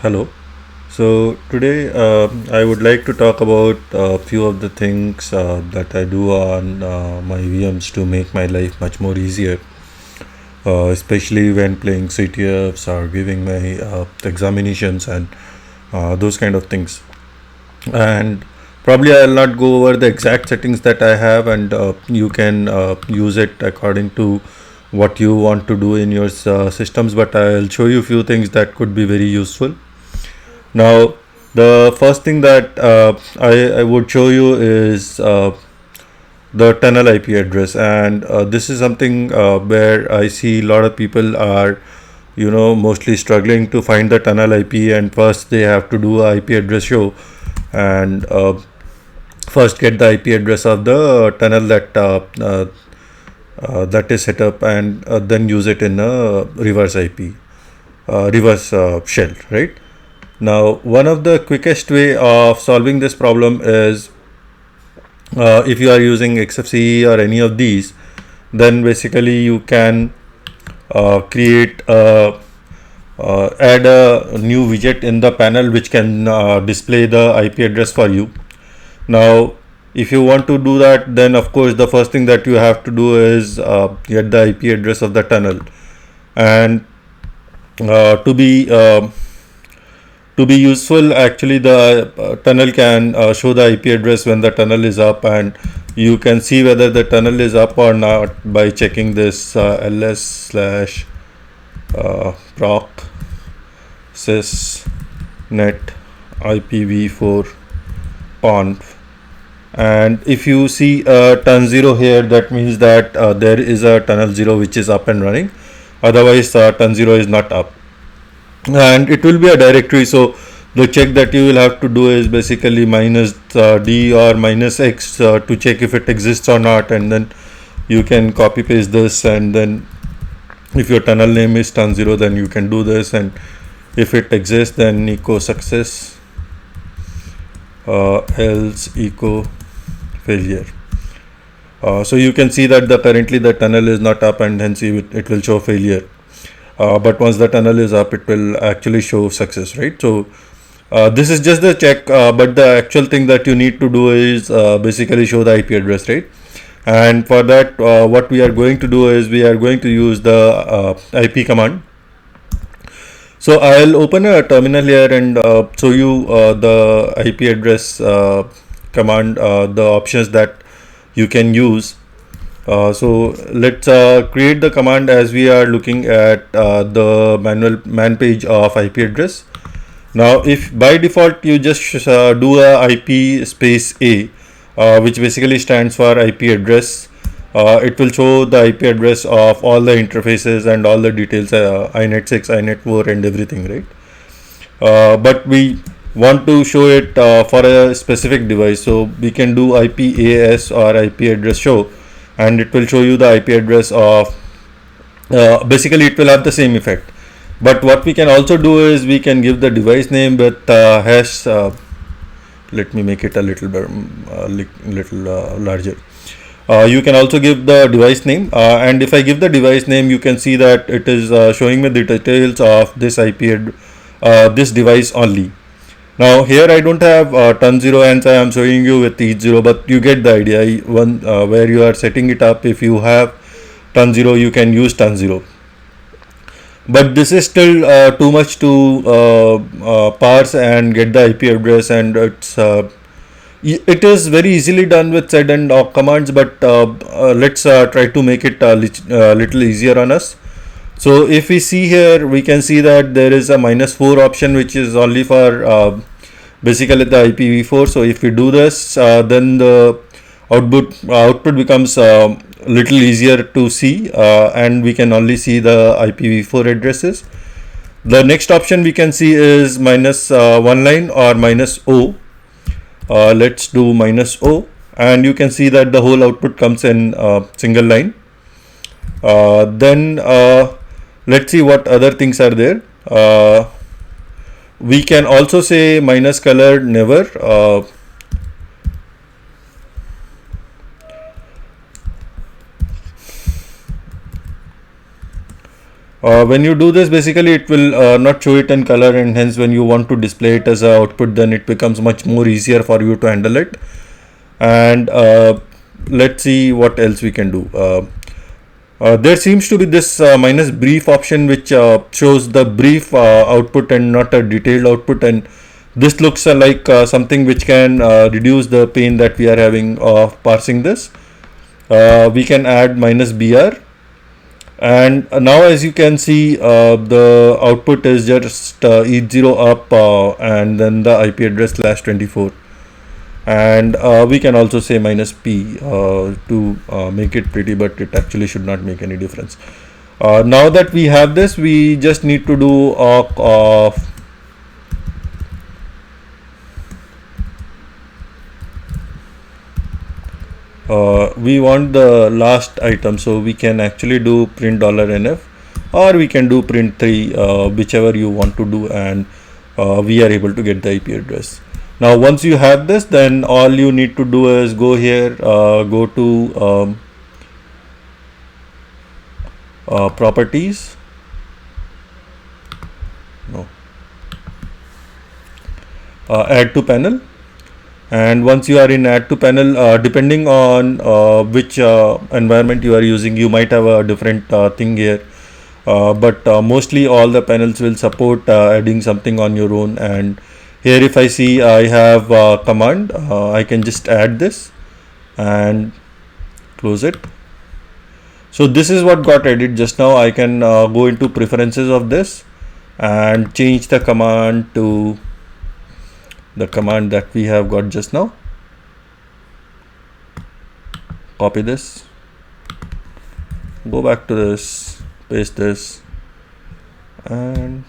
Hello. So today I would like to talk about a few of the things that I do on my VMs to make my life much more easier, especially when playing CTFs or giving my examinations and those kind of things. And probably I'll not go over the exact settings that I have, and you can use it according to what you want to do in your systems. But I'll show you a few things that could be very useful. Now, the first thing that I would show you is the tunnel IP address, and this is something where I see a lot of people are, mostly struggling to find the tunnel IP, and first they have to do a IP address show, and first get the IP address of the tunnel that is set up, and then use it in a reverse IP, reverse shell, right? Now, one of the quickest way of solving this problem is if you are using XFCE or any of these, then basically you can create add a new widget in the panel which can display the IP address for you. Now, if you want to do that, then of course the first thing that you have to do is get the IP address of the tunnel, and uh, to be uh, to be useful, actually the tunnel can show the IP address when the tunnel is up, and you can see whether the tunnel is up or not by checking this ls slash proc sys net ipv4 conf. And if you see turn 0 here, that means that there is a tunnel 0 which is up and running. Otherwise turn 0 is not up, and it will be a directory. So the check that you will have to do is basically minus d or minus x to check if it exists or not, and then you can copy paste this, and then if your tunnel name is turn 0, then you can do this, and if it exists, then echo success, else echo failure. So you can see that currently the tunnel is not up, and hence it will show failure. But once the tunnel is up, it will actually show success, right? So this is just the check, but the actual thing that you need to do is basically show the IP address, right? And for that, what we are going to do is we are going to use the IP command. So I'll open a terminal here and show you the IP address command, the options that you can use. So let's create the command as we are looking at the manual man page of IP address. Now, if by default you just do a IP space A, which basically stands for IP address, it will show the IP address of all the interfaces and all the details, inet 6, inet 4, and everything, right? But we want to show it for a specific device, so we can do IPAS or IP address show, and it will show you the IP address of basically it will have the same effect. But what we can also do is we can give the device name with hash. Let me make it a little larger. You can also give the device name, and if I give the device name, you can see that it is showing me the details of this this device only. Now here I don't have turn 0, and I am showing you with each 0, but you get the idea. One where you are setting it up, if you have turn 0, you can use turn 0. But this is still too much to parse and get the IP address, and it is very easily done with sed and awk commands, but let's try to make it a little easier on us. So if we see here, we can see that there is a -4 option, which is only for basically the IPv4. So if we do this, then the output becomes little easier to see, and we can only see the IPv4 addresses. The next option we can see is -1 line or -O. Let's do -O, and you can see that the whole output comes in single line. Then let's see what other things are there. We can also say -color never. When you do this, basically it will not show it in color, and hence when you want to display it as a output, then it becomes much more easier for you to handle it. And let's see what else we can do. There seems to be this minus brief option, which shows the brief output and not a detailed output, and this looks like something which can reduce the pain that we are having of parsing this. We can add minus br, and now as you can see, the output is just E0 up and then the IP address /24, and we can also say minus p to make it pretty, but it actually should not make any difference. Now that we have this, we just need to do awk of we want the last item, so we can actually do print $nf, or we can do print 3, whichever you want to do, and we are able to get the IP address. Now once you have this, then all you need to do is go here, go to properties, no, add to panel. And once you are in add to panel, depending on which environment you are using, you might have a different thing here, but mostly all the panels will support adding something on your own. And here if I see I have command, I can just add this and close it. So this is what got added just now. I can go into preferences of this and change the command to the command that we have got just now. Copy this, go back to this, paste this, and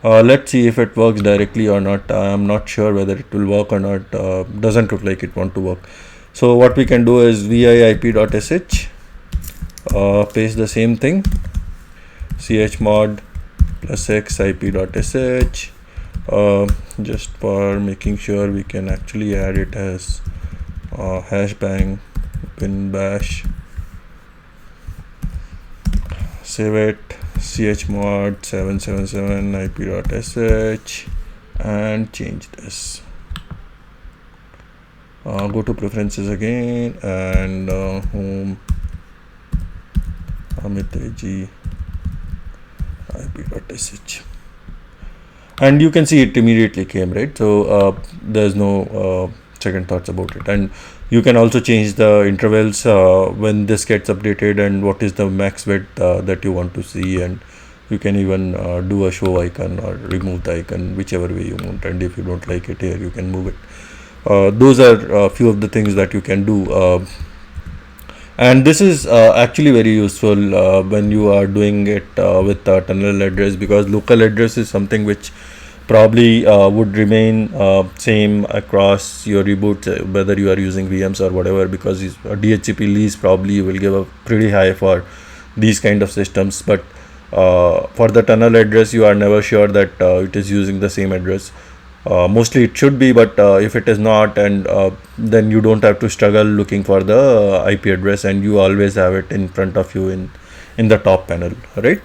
let's see if it works directly or not. I am not sure whether it will work or not. Doesn't look like it want to work. So what we can do is viip.sh, paste the same thing, chmod +x ip.sh, just for making sure we can actually add it as hashbang bin bash, save it, chmod 777 ip.sh, and change this. Go to preferences again, and home Amit ip.sh, and you can see it immediately came, right? So there's no second thoughts about it. And you can also change the intervals when this gets updated, and what is the max width that you want to see, and you can even do a show icon or remove the icon, whichever way you want. And if you don't like it here, you can move it. Those are a few of the things that you can do. And this is actually very useful when you are doing it with tunnel address, because local address is something which probably would remain same across your reboots, whether you are using VMs or whatever, because DHCP lease probably will give a pretty high for these kind of systems. But for the tunnel address, you are never sure that it is using the same address. Mostly it should be, but if it is not, and then you don't have to struggle looking for the IP address, and you always have it in front of you in the top panel, right?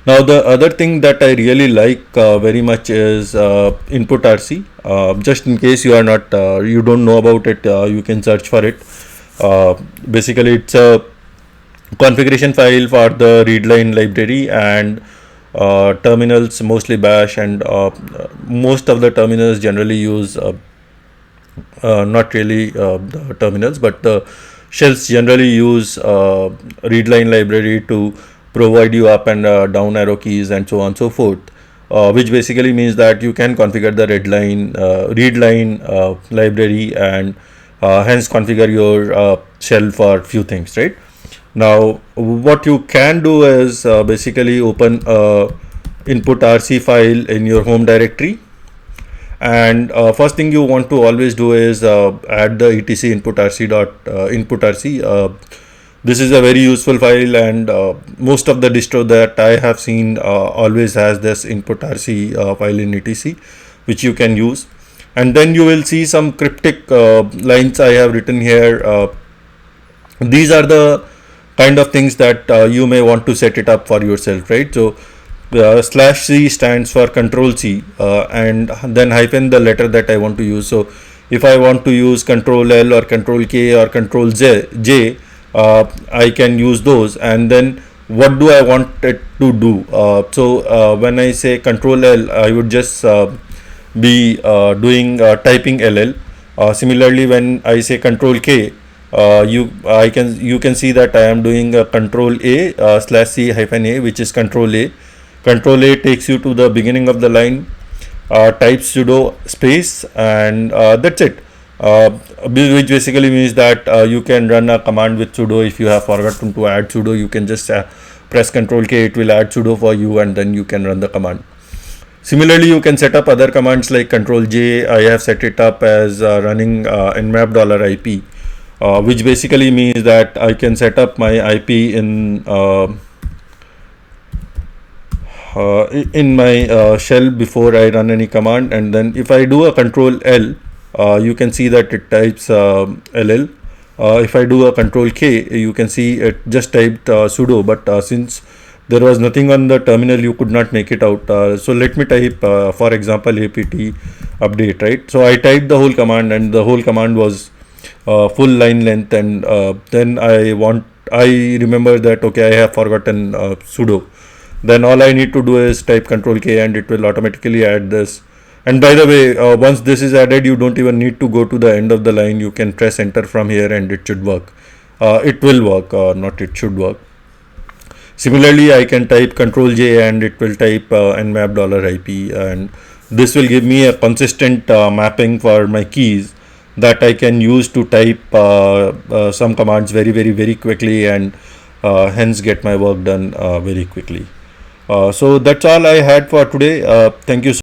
Now the other thing that I really like very much is input RC. Just in case you are not you don't know about it, you can search for it. Basically it's a configuration file for the readline library, and terminals, mostly bash, and most of the terminals generally use not really the terminals, but the shells generally use readline library to provide you up and down arrow keys and so on and so forth, which basically means that you can configure the readline library, and hence configure your shell for few things, right? Now what you can do is basically open input RC file in your home directory, and first thing you want to always do is add the etc input rc. This is a very useful file, and most of the distro that I have seen always has this input rc file in etc, which you can use. and then you will see some cryptic lines I have written here. These are the kind of things that you may want to set it up for yourself, right? So slash c stands for control c, and then hyphen the letter that I want to use. So if I want to use control L or control K or control J, I can use those. And then what do I want it to do? When I say control L, I would just be doing typing LL. Similarly, when I say control K, you can see that I am doing control A slash C hyphen A, which is control A. Control A takes you to the beginning of the line, type sudo space, and that's it. Which basically means that you can run a command with sudo. If you have forgotten to add sudo, you can just press control K, it will add sudo for you, and then you can run the command. Similarly, you can set up other commands like control J. I have set it up as running nmap $IP, which basically means that I can set up my IP in my shell before I run any command. And then if I do a control L, you can see that it types LL. If I do a control K, you can see it just typed sudo, but since there was nothing on the terminal, you could not make it out. So let me type, for example, apt update, right? So I typed the whole command, and the whole command was full line length, and then I remember that okay, I have forgotten sudo. Then all I need to do is type control K, and it will automatically add this. And by the way, once this is added, you don't even need to go to the end of the line. You can press enter from here and it should work. It will work, not it should work. Similarly, I can type control J and it will type nmap $IP, and this will give me a consistent mapping for my keys that I can use to type some commands very quickly, and hence get my work done very quickly. So that's all I had for today. Thank you.